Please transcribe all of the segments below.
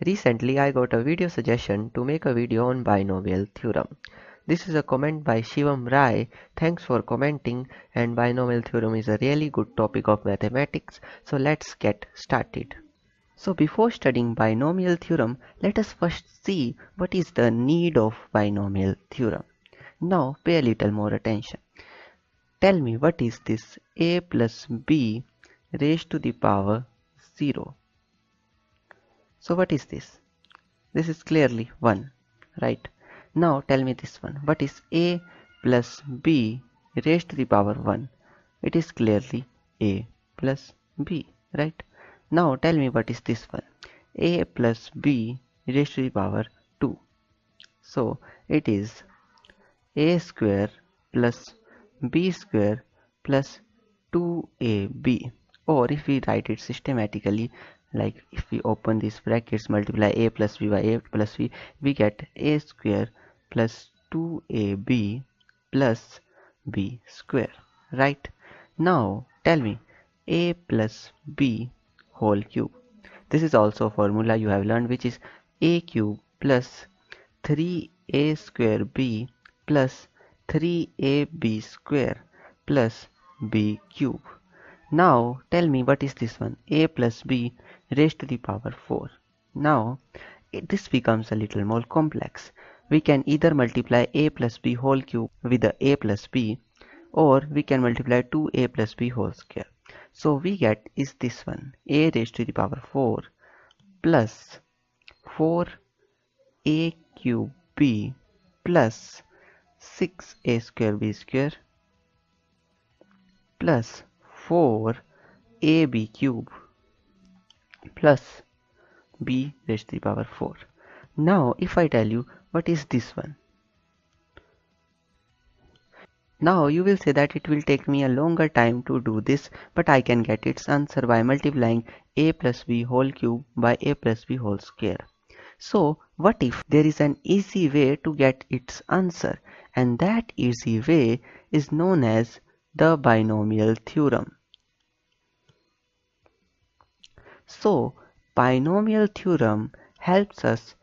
Recently, I got a video suggestion to make a video on binomial theorem. This is a comment by Shivam Rai. Thanks for commenting, and binomial theorem is a really good topic of mathematics, so let's get started. So before studying binomial theorem, let us first see what is the need of binomial theorem. Now pay a little more attention. Tell me, what is this a plus b raised to the power 0? So what is this? This is clearly 1, right? Now tell me this one. What is a plus b raised to the power 1? It is clearly a plus b, right? Now tell me what is this one. A plus b raised to the power 2. So it is a square plus b square plus 2ab. Or if we write it systematically, like if we open these brackets, multiply a plus b by a plus b, we get a square plus 2ab plus b square, right? Now tell me a plus b whole cube. This is also a formula you have learned, which is a cube plus 3a square b plus 3ab square plus b cube. Now tell me what is this one, a plus b raised to the power 4. Now this becomes a little more complex. We can either multiply a plus b whole cube with the a plus b, or we can multiply 2a plus b whole square. So we get is this one, a raised to the power 4 plus 4a cube b plus 6a square b square plus 4ab cube plus b raised to the power 4. Now if I tell you what is this one, now you will say that it will take me a longer time to do this, but I can get its answer by multiplying a plus b whole cube by a plus b whole square. So what if there is an easy way to get its answer, and that easy way is known as the binomial theorem. So binomial theorem helps us,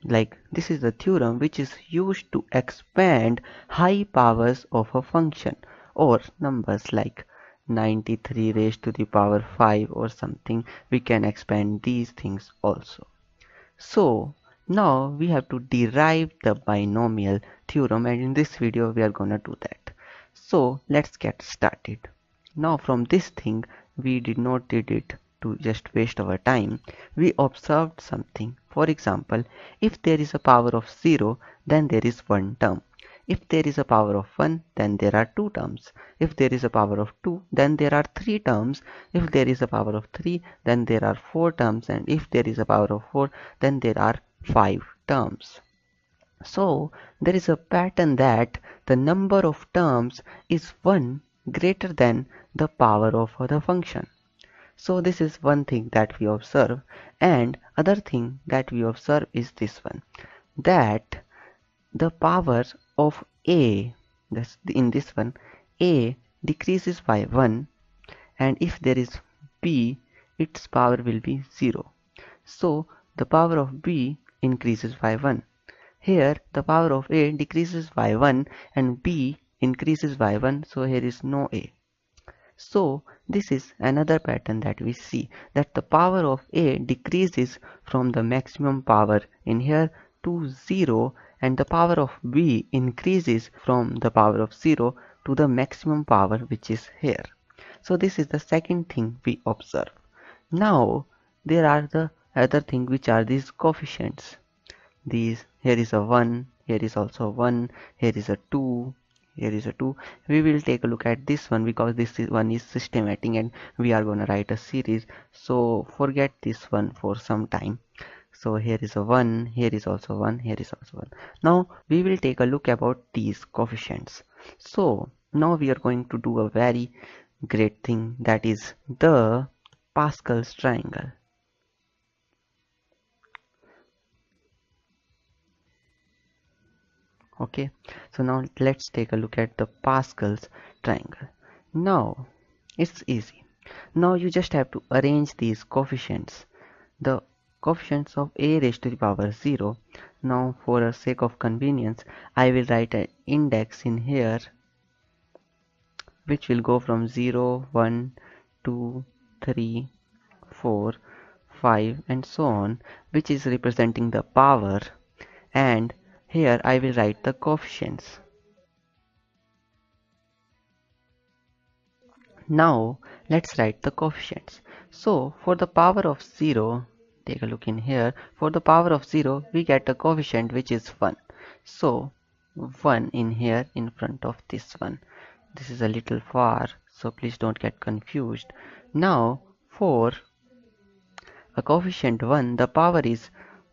like this is the theorem which is used to expand high powers of a function or numbers like 93 raised to the power 5 or something. We can expand these things also. So now we have to derive the binomial theorem, and in this video we are gonna do that. So let's get started. Now from this thing, we did not did it to just waste our time. We observed something. For example, if there is a power of 0, then there is one term. If there is a power of 1, then there are two terms. If there is a power of 2, then there are three terms. If there is a power of 3, then there are four terms. And if there is a power of 4, then there are 5 terms. So there is a pattern that the number of terms is 1 greater than the power of the function. So this is one thing that we observe, and other thing that we observe is this one, that the power of a, in this one, a decreases by 1, and if there is b, its power will be 0. So the power of b increases by 1. Here the power of a decreases by 1 and b increases by 1, so here is no a. So this is another pattern that we see, that the power of a decreases from the maximum power in here to 0, and the power of b increases from the power of 0 to the maximum power which is here. So this is the second thing we observe. Now there are the other thing, which are these coefficients. These, here is a 1, here is also 1, here is a 2, here is a 2. We will take a look at this one because this one is systematic and we are going to write a series, so forget this one for some time. So here is a 1, here is also 1, here is also 1. Now we will take a look about these coefficients. So now we are going to do a very great thing, that is the Pascal's triangle. Okay, so now let's take a look at the Pascal's triangle. Now it's easy. Now you just have to arrange these coefficients. The coefficients of a raised to the power 0. Now for the sake of convenience, I will write an index in here which will go from 0, 1, 2, 3, 4, 5 and so on, which is representing the power, and here I will write the coefficients. Now let's write the coefficients. So for the power of 0, take a look in here. For the power of 0 we get a coefficient which is 1. So 1 in here in front of this one. This is a little far, so please don't get confused. Now for a coefficient 1, the power is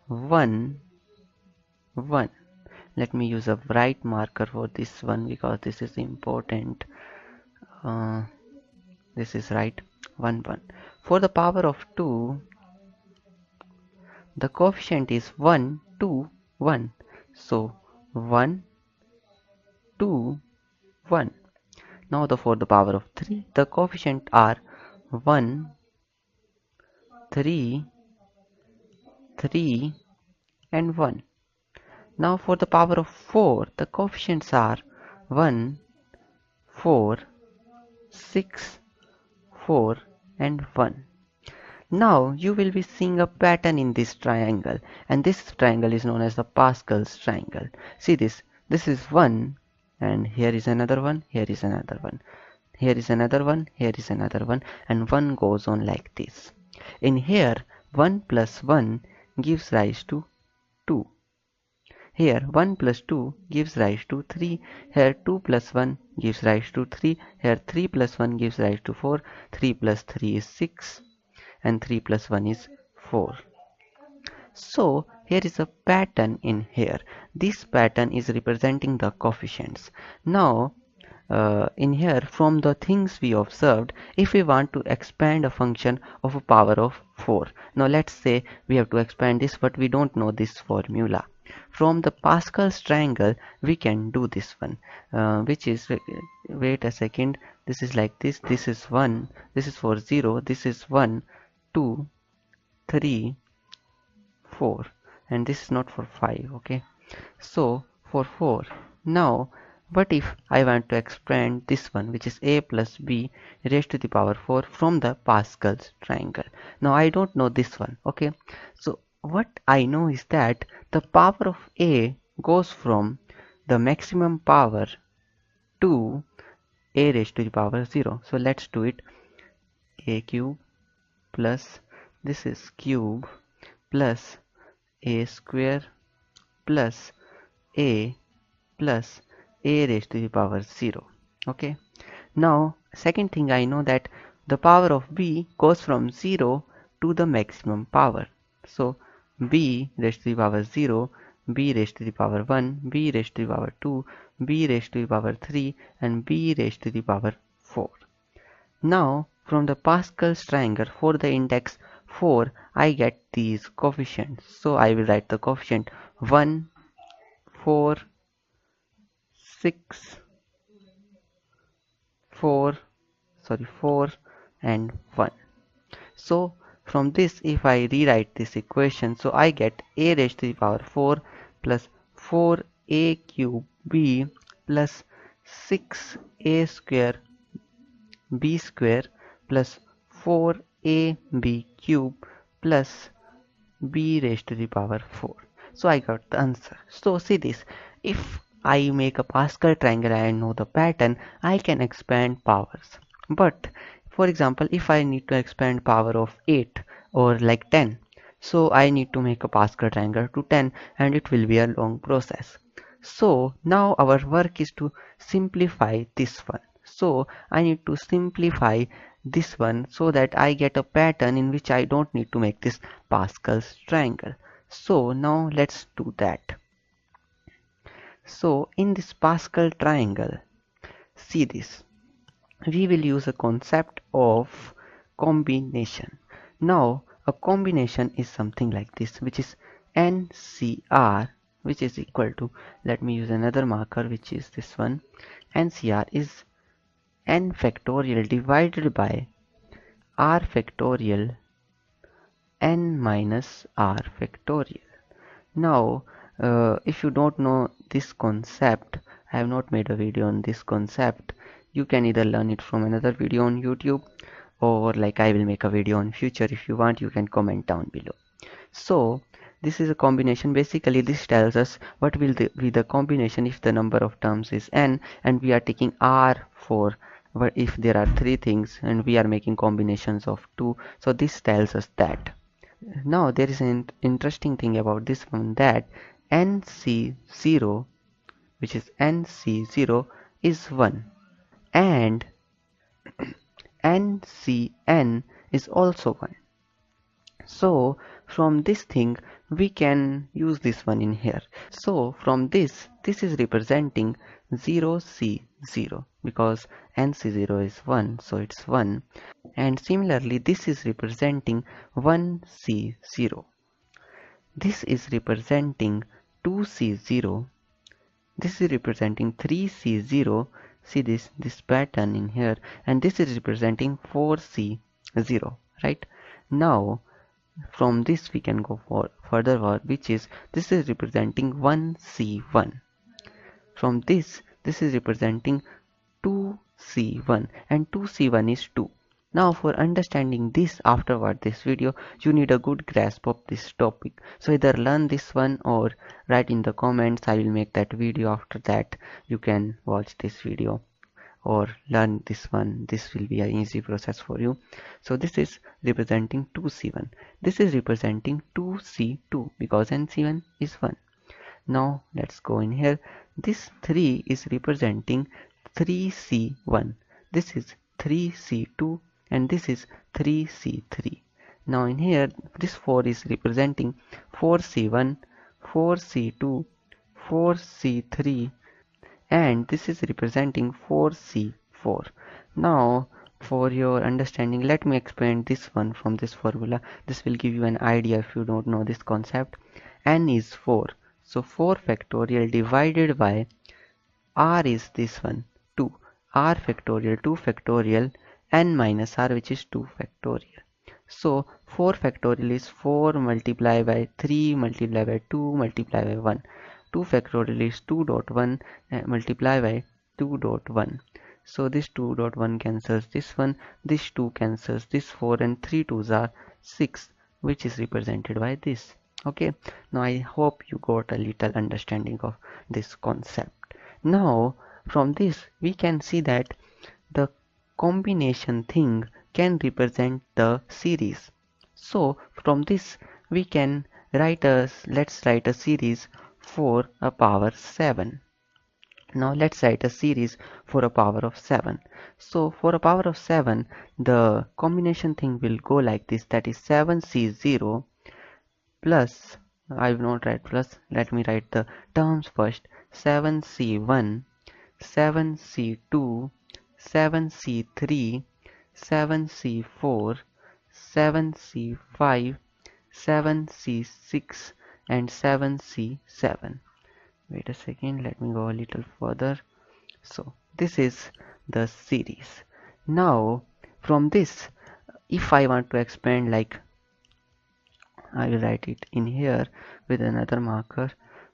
1, 1. Let me use a bright marker for this one because this is important. This is right, 1, 1. For the power of 2, the coefficient is 1, 2, 1. So 1, 2, 1. Now for the power of 3, the coefficient are 1, 3, 3 and 1. Now for the power of 4, the coefficients are 1, 4, 6, 4 and 1. Now you will be seeing a pattern in this triangle, and this triangle is known as the Pascal's triangle. See this is 1 and here is another one, here is another one, here is another one, here is another one, and 1 goes on like this. In here 1 plus 1 gives rise to 2. Here 1 plus 2 gives rise to 3, here 2 plus 1 gives rise to 3, here 3 plus 1 gives rise to 4, 3 plus 3 is 6 and 3 plus 1 is 4. So here is a pattern in here. This pattern is representing the coefficients. Now in here, from the things we observed, if we want to expand a function of a power of 4, now let's say we have to expand this but we don't know this formula. From the Pascal's triangle we can do this one, which is, wait a second, this is like this, this is 1, this is for 0, this is 1, 2, 3, 4 and this is not for 5. Okay, so for 4, now what if I want to expand this one, which is a plus b raised to the power 4 from the Pascal's triangle? Now I don't know this one. Okay, so what I know is that the power of a goes from the maximum power to a raised to the power 0. So let's do it. A cube plus this is cube plus a square plus a plus a raised to the power 0. Okay, now second thing I know that the power of b goes from 0 to the maximum power. So b raised to the power 0, b raised to the power 1, b raised to the power 2, b raised to the power 3 and b raised to the power 4. Now from the Pascal's triangle for the index 4 I get these coefficients. So I will write the coefficient 1, 4, 6, 4 and 1. So from this if I rewrite this equation, so I get a raised to the power 4 plus 4a cube b plus 6a square b square plus 4ab cube plus b raised to the power 4. So I got the answer. So see this, if I make a Pascal triangle and I know the pattern, I can expand powers. But for example, if I need to expand power of 8 or like 10, so I need to make a Pascal triangle to 10 and it will be a long process. So now our work is to simplify this one. So I need to simplify this one so that I get a pattern in which I don't need to make this Pascal's triangle. So now let's do that. So in this Pascal triangle, see this, we will use a concept of combination. Now a combination is something like this, which is NCR, which is equal to, let me use another marker which is this one, NCR is n factorial divided by r factorial n minus r factorial. Now, if you don't know this concept, I have not made a video on this concept. You can either learn it from another video on YouTube, or like I will make a video on future. If you want, you can comment down below. So this is a combination. Basically this tells us what will be the combination if the number of terms is n, and we are taking r for if there are three things and we are making combinations of two. So this tells us that. Now there is an interesting thing about this one, that nc0, which is nc0 is 1, and ncn is also 1. So from this thing we can use this one in here. So from this is representing 0c0 because nc0 is 1, so it's 1. And similarly this is representing 1c0. This is representing 2c0. This is representing 3c0. See this pattern in here, and this is representing 4c0, right? Now from this we can go for further, which is this is representing 1c1. From this is representing 2c1, and 2c1 is 2. Now for understanding this afterward this video, you need a good grasp of this topic. So either learn this one or write in the comments. I will make that video. After that you can watch this video or learn this one. This will be an easy process for you. So this is representing 2c1. This is representing 2c2 because nc1 is 1. Now let's go in here. This 3 is representing 3c1. This is 3c2, and this is 3c3. Now in here this 4 is representing 4c1, 4c2, 4c3, and this is representing 4c4. Now for your understanding, let me explain this one from this formula. This will give you an idea if you don't know this concept. N is 4, so 4 factorial divided by r is this one 2, r factorial 2 factorial n minus r, which is 2 factorial. So 4 factorial is 4 multiplied by 3 multiplied by 2 multiplied by 1. 2 factorial is 2.1 multiplied by 2.1. So this 2.1 cancels this one, this 2 cancels this 4, and 3 2s are 6, which is represented by this. Okay, now I hope you got a little understanding of this concept. Now from this we can see that the combination thing can represent the series. So from this we can let's write a series for a power 7. Now let's write a series for a power of 7. So for a power of 7, the combination thing will go like this, that is 7c0 plus, I will not write plus, let me write the terms first, 7c1, 7c2, 7c3, 7c4, 7c5, 7c6, and 7c7. Wait a second, let me go a little further. So this is the series. Now from this, if I want to expand, like I will write it in here with another marker,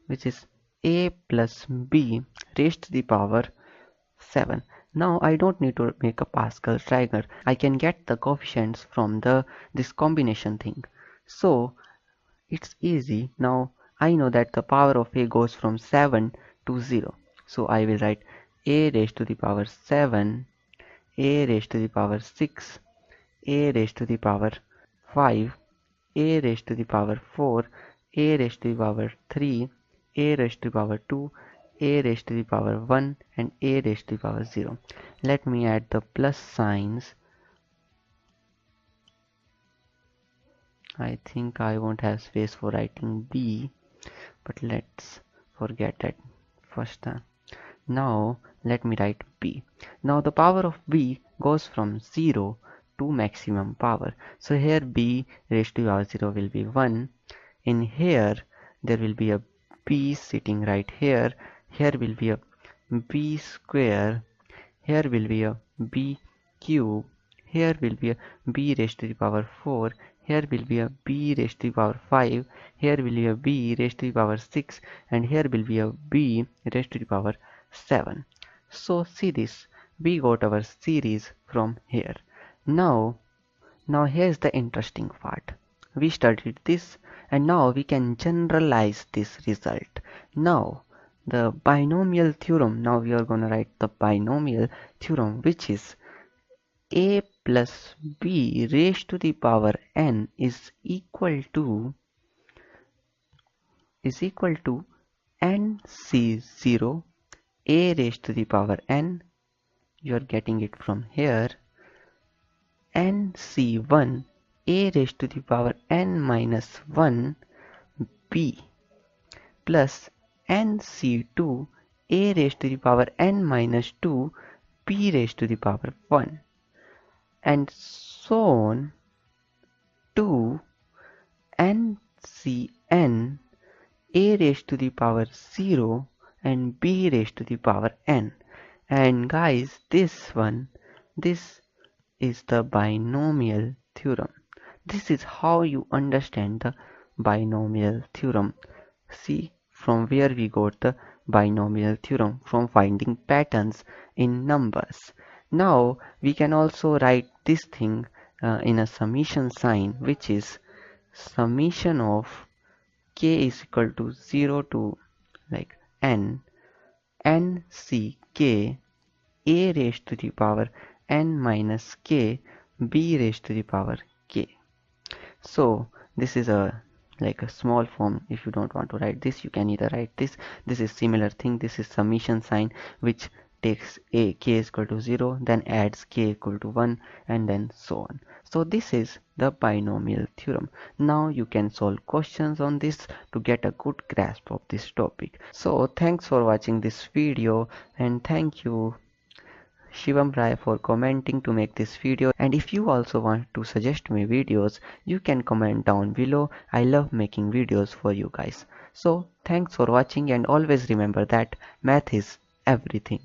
which is a plus b raised to the power 7. Now I don't need to make a Pascal Triangle. I can get the coefficients from this combination thing. So it's easy. Now I know that the power of a goes from 7 to 0. So I will write a raised to the power 7, a raised to the power 6, a raised to the power 5, a raised to the power 4, a raised to the power 3, a raised to the power 2, a raised to the power 1, and a raised to the power 0. Let me add the plus signs. I think I won't have space for writing b, but let's forget that first time. Now let me write b. Now the power of b goes from 0 to maximum power. So here b raised to the power 0 will be 1. In here there will be a b sitting right here. Here will be a b square. Here will be a b cube. Here will be a b raised to the power 4. here will be a b raised to the power 5, here will be a b raised to the power 6, and here will be a b raised to the power 7. So see this, we got our series from here. Now here's the interesting part. We studied this and now we can generalize this result. Now the binomial theorem, now we are going to write the binomial theorem, which is a plus b raised to the power n is equal to nc0 a raised to the power n, you are getting it from here, nc1 a raised to the power n minus 1 b plus nc2 a raised to the power n minus 2 b raised to the power 1, and so on to ncn a raised to the power 0 and b raised to the power n. And guys, this is the binomial theorem. This is how you understand the binomial theorem. See from where we got the binomial theorem, from finding patterns in numbers. Now we can also write this thing in a summation sign, which is summation of k is equal to 0 to like n c k a raised to the power n minus k b raised to the power k. So this is a like a small form. If you don't want to write this, you can either write this. This is similar thing. This is summation sign, which takes a k is equal to 0, then adds k equal to 1, and then so on. So this is the binomial theorem. Now you can solve questions on this to get a good grasp of this topic. So thanks for watching this video, and thank you Shivam Rai for commenting to make this video. And if you also want to suggest me videos, you can comment down below. I love making videos for you guys. So thanks for watching, and always remember that math is everything.